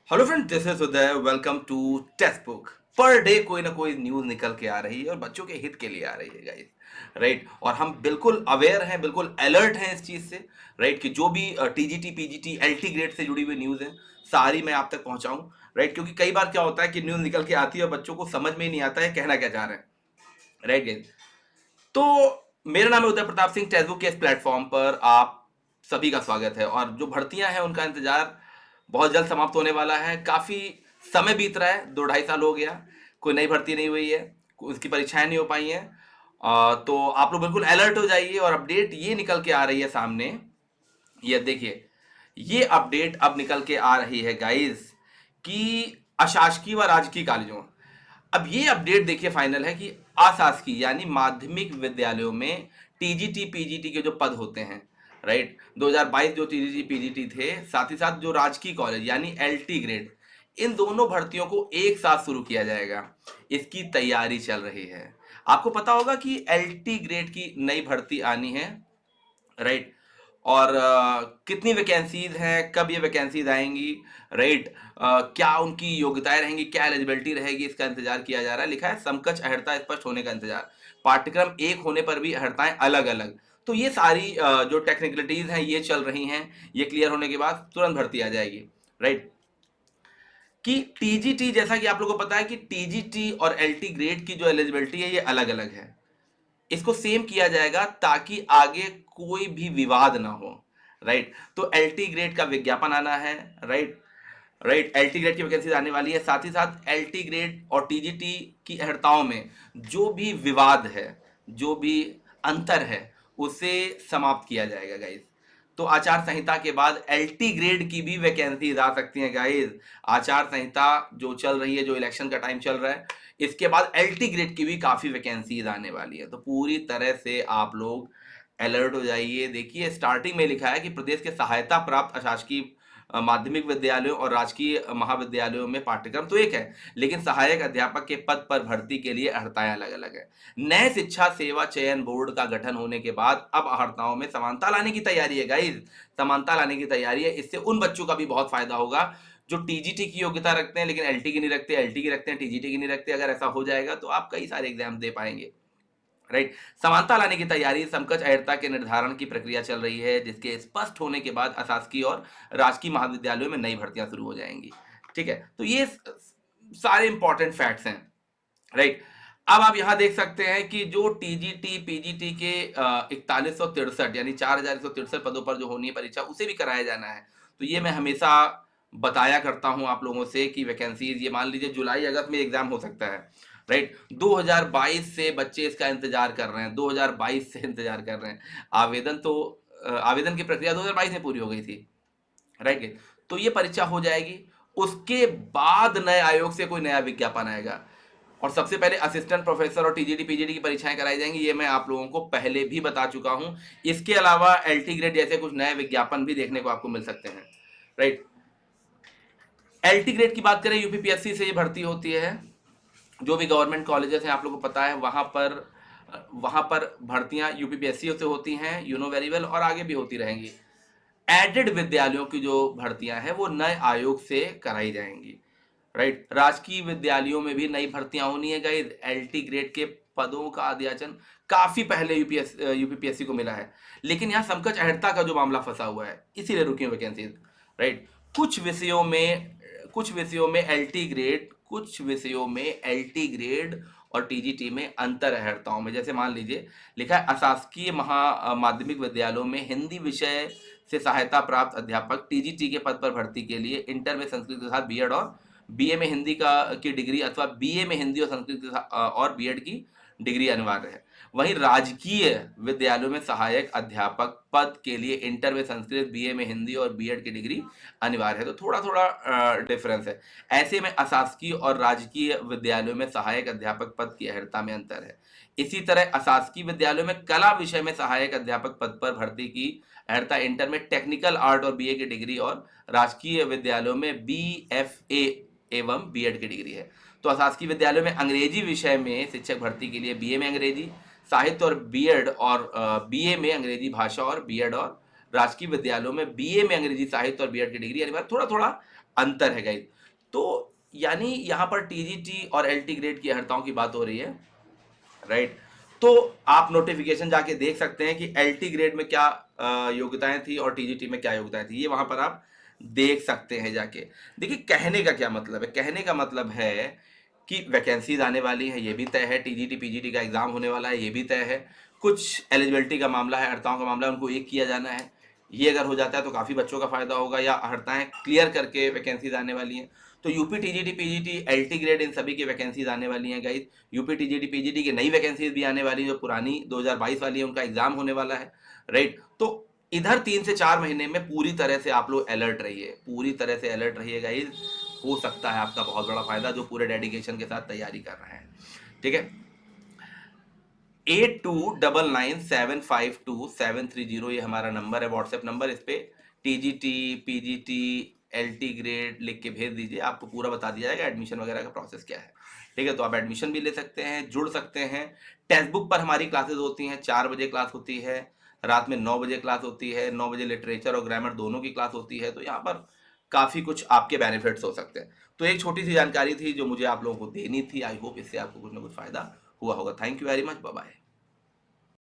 Hello friend, this is Uday. Welcome to Text Book. Per day कोई ना कोई news निकल के आ रही है और बच्चों के हित के लिए आ रही है गाइस। राइट, और हम बिल्कुल अवेयर हैं, बिल्कुल अलर्ट हैं इस चीज से। राइट, कि जो भी टीजीटी पीजीटी एलटी ग्रेड से जुड़ी हुई न्यूज है, सारी मैं आप तक पहुंचाऊं। राइट, क्योंकि कई बार क्या होता है कि न्यूज निकल के आती है और बच्चों को समझ में ही नहीं आता है कहना क्या चाह रहे हैं। राइट गाइस, तो मेरा नाम है उदय प्रताप सिंह। टेक्स्ट बुक के इस प्लेटफॉर्म पर आप सभी का स्वागत है। और जो भर्तियां हैं उनका इंतजार बहुत जल्द समाप्त होने वाला है। काफी समय बीत रहा है, 2 ढाई साल हो गया, कोई नई भर्ती नहीं हुई है, उसकी परीक्षाएं नहीं हो पाई हैं। तो आप लोग बिल्कुल अलर्ट हो जाइए। और अपडेट ये निकल के आ रही है सामने, ये देखिए, ये अपडेट अब निकल के आ रही है गाइस कि अशासकीय व राजकीय कॉलेजों, अब ये अपडेट देखिए फाइनल है कि अशासकीय यानी माध्यमिक विद्यालयों में टीजीटी पीजीटी के जो पद होते हैं, राइट, 2022 जो टीजीटी पीजीटी थे, साथ ही साथ जो राजकीय कॉलेज यानी एलटी ग्रेड, इन दोनों भर्तियों को एक साथ शुरू किया जाएगा। इसकी तैयारी चल रही है। आपको पता होगा कि एलटी ग्रेड की नई भर्ती आनी है, राइट। और कितनी वैकेंसीज हैं, कब ये वैकेंसीज आएंगी, राइट, क्या उनकी योग्यताएं रहेंगी, क्या एलिजिबिलिटी रहेगी, इसका इंतजार किया जा रहा है। लिखा है समकक्ष अहर्ता स्पष्ट होने का इंतजार, पाठ्यक्रम एक होने पर भी अहर्ताएं अलग अलग। तो ये सारी जो टेक्निकलिटीज हैं ये चल रही हैं। ये क्लियर होने के बाद तुरंत भर्ती आ जाएगी। राइट, कि टीजीटी, जैसा कि आप लोगों को पता है कि टीजीटी और एलटी ग्रेड की जो एलिजिबिलिटी है ये अलग अलग है, इसको सेम किया जाएगा ताकि आगे कोई भी विवाद ना हो। राइट, तो एलटी ग्रेड का विज्ञापन आना है। राइट, राइट, एलटी ग्रेड की वैकेंसी आने वाली है। साथ ही साथ एलटी ग्रेड और टीजीटी की अहर्ताओं में जो भी विवाद है, जो भी अंतर है, उसे समाप्त किया जाएगा गाइज। तो आचार संहिता के बाद एलटी ग्रेड की भी वैकेंसी आ सकती है गाइज। आचार संहिता जो चल रही है, जो इलेक्शन का टाइम चल रहा है, इसके बाद एलटी ग्रेड की भी काफी वैकेंसीज आने वाली है। तो पूरी तरह से आप लोग अलर्ट हो जाइए। देखिए, स्टार्टिंग में लिखा है कि प्रदेश के सहायता प्राप्त अशासकीय माध्यमिक विद्यालयों और राजकीय महाविद्यालयों में पाठ्यक्रम तो एक है, लेकिन सहायक अध्यापक के पद पर भर्ती के लिए अहर्ताएं अलग अलग है। नए शिक्षा सेवा चयन बोर्ड का गठन होने के बाद अब अहर्ताओं में समानता लाने की तैयारी है गाइज। समानता लाने की तैयारी है। इससे उन बच्चों का भी बहुत फायदा होगा जो टीजीटी की योग्यता रखते हैं लेकिन एलटी की नहीं रखते, एलटी की रखते हैं टीजीटी की नहीं रखते। अगर ऐसा हो जाएगा तो आप कई सारे एग्जाम दे पाएंगे। राइट, समानता लाने की तैयारी, समकक्ष अहर्ता के निर्धारण की प्रक्रिया चल रही है, जिसके स्पष्ट होने के बाद अशासकीय और राजकीय महाविद्यालयों में नई भर्तियां शुरू हो जाएंगी। ठीक है, तो ये सारे इंपॉर्टेंट फैक्ट्स हैं। राइट, अब आप यहां देख सकते हैं कि जो टीजीटी पीजीटी के 4163 यानी 4163 पदों पर जो होनी है परीक्षा, उसे भी कराया जाना है। तो ये मैं हमेशा बताया करता हूं आप लोगों से कि वैकेंसीज, ये मान लीजिए जुलाई अगस्त में एग्जाम हो सकता है। राइट, 2022 से बच्चे इसका इंतजार कर रहे हैं, 2022 से इंतजार कर रहे हैं। आवेदन तो आवेदन की प्रक्रिया 2022 में पूरी हो गई थी। राइट, तो ये परीक्षा हो जाएगी। उसके बाद नए आयोग से कोई नया विज्ञापन आएगा और सबसे पहले असिस्टेंट प्रोफेसर और टीजीटी पीजीटी की परीक्षाएं कराई जाएंगी। ये मैं आप लोगों को पहले भी बता चुका हूं। इसके अलावा एलटी ग्रेड जैसे कुछ नए विज्ञापन भी देखने को आपको मिल सकते हैं। राइट, एलटी ग्रेड की बात करें, यूपीपीएससी से ये भर्ती होती है। जो भी गवर्नमेंट कॉलेजेस हैं, आप लोगों को पता है, वहां पर भर्तियां यूपीपीएससी से होती हैं, यू नो वेरी वेल, और आगे भी होती रहेंगी। एडेड विद्यालयों की जो भर्तियां हैं वो नए आयोग से कराई जाएंगी। राइट, राजकीय विद्यालयों में भी नई भर्तियां होनी है गाइस। एलटी ग्रेड के पदों का अध्याचन काफी पहले यूपीपीएससी को मिला है, लेकिन यहाँ समकक्ष अहर्ता का जो मामला फंसा हुआ है, इसीलिए रुकी हुई वैकेंसीज। राइट, कुछ विषयों में एलटी ग्रेड, कुछ विषयों में एलटी ग्रेड और टीजीटी में अंतर अहर्ताओं में, जैसे मान लीजिए लिखा है अशासकीय माध्यमिक विद्यालयों में हिंदी विषय से सहायता प्राप्त अध्यापक टीजीटी के पद पर भर्ती के लिए इंटर में संस्कृत के साथ बीएड और बीए में हिंदी का की डिग्री अथवा बीए में हिंदी और संस्कृत और बीएड की डिग्री अनिवार्य है। वहीं राजकीय विद्यालयों में सहायक अध्यापक पद के लिए इंटर में संस्कृत, बीए में हिंदी और बीएड की डिग्री अनिवार्य है। तो थोड़ा थोड़ा डिफरेंस है। ऐसे में अशासकीय और राजकीय विद्यालयों में सहायक अध्यापक पद की अहर्ता में अंतर है। इसी तरह अशासकीय विद्यालयों में कला विषय में सहायक अध्यापक पद पर भर्ती की अहर्ता इंटर में टेक्निकल आर्ट और बीए की डिग्री और राजकीय विद्यालयों में बीएफए एवं बीएड की डिग्री है। तो अशासकीय विद्यालयों में अंग्रेजी विषय में शिक्षक भर्ती के लिए बीए में अंग्रेजी साहित्य और बीएड और बीए में अंग्रेजी भाषा और बीएड, और राजकीय विद्यालयों में बीए में अंग्रेजी साहित्य और बीएड की डिग्री अनिवार्य। थोड़ा थोड़ा अंतर है गाइस। तो यानी यहाँ पर टीजीटी और एलटी ग्रेड की अर्हताओं की बात हो रही है, राइट। तो आप नोटिफिकेशन जाके देख सकते हैं कि एलटी ग्रेड में क्या योग्यताएं थी और टीजीटी में क्या योग्यताएं थी, ये वहां पर आप देख सकते हैं जाके। देखिए कहने का क्या मतलब है, कहने का मतलब है कि वैकेंसीज आने वाली है, ये भी तय है, टीजीटी पीजीटी का एग्जाम होने वाला है, ये भी तय है, कुछ एलिजिबिलिटी का मामला है, अर्हताओं का मामला है, उनको एक किया जाना है। ये अगर हो जाता है तो काफ़ी बच्चों का फायदा होगा, या अर्हताएं क्लियर करके वैकेंसीज आने वाली हैं। तो UP TGT PGT LT grade इन सभी की वैकेंसीज आने वाली हैं गाइस। यूपी टीजीटी पीजीटी की नई वैकेंसीज भी आने वाली है, जो पुरानी 2022 वाली है उनका एग्जाम होने वाला है, राइट। तो इधर 3 से 4 महीने में पूरी तरह से आप लोग अलर्ट रहिए, पूरी तरह से अलर्ट रहिए गाइस। हो सकता है आपका बहुत बड़ा फायदा, जो पूरे डेडिकेशन के साथ तैयारी कर रहे हैं, ठीक है। 8299752730 ये हमारा नंबर है, व्हाट्सएप नंबर। इस पे टीजीटी पीजीटी एलटी ग्रेड लिख के भेज दीजिए, आपको पूरा बता दिया जाएगा एडमिशन वगैरह का प्रोसेस क्या है, ठीक है। तो आप एडमिशन भी ले सकते हैं, जुड़ सकते हैं। टेक्स्ट बुक पर हमारी क्लासेस होती हैं, 4 बजे क्लास होती है, रात में 9 बजे क्लास होती है, 9 बजे लिटरेचर और ग्रामर दोनों की क्लास होती है। तो यहाँ पर काफ़ी कुछ आपके बेनिफिट्स हो सकते हैं। तो एक छोटी सी जानकारी थी जो मुझे आप लोगों को देनी थी। आई होप इससे आपको कुछ ना कुछ फायदा हुआ होगा। Thank you very much, bye bye.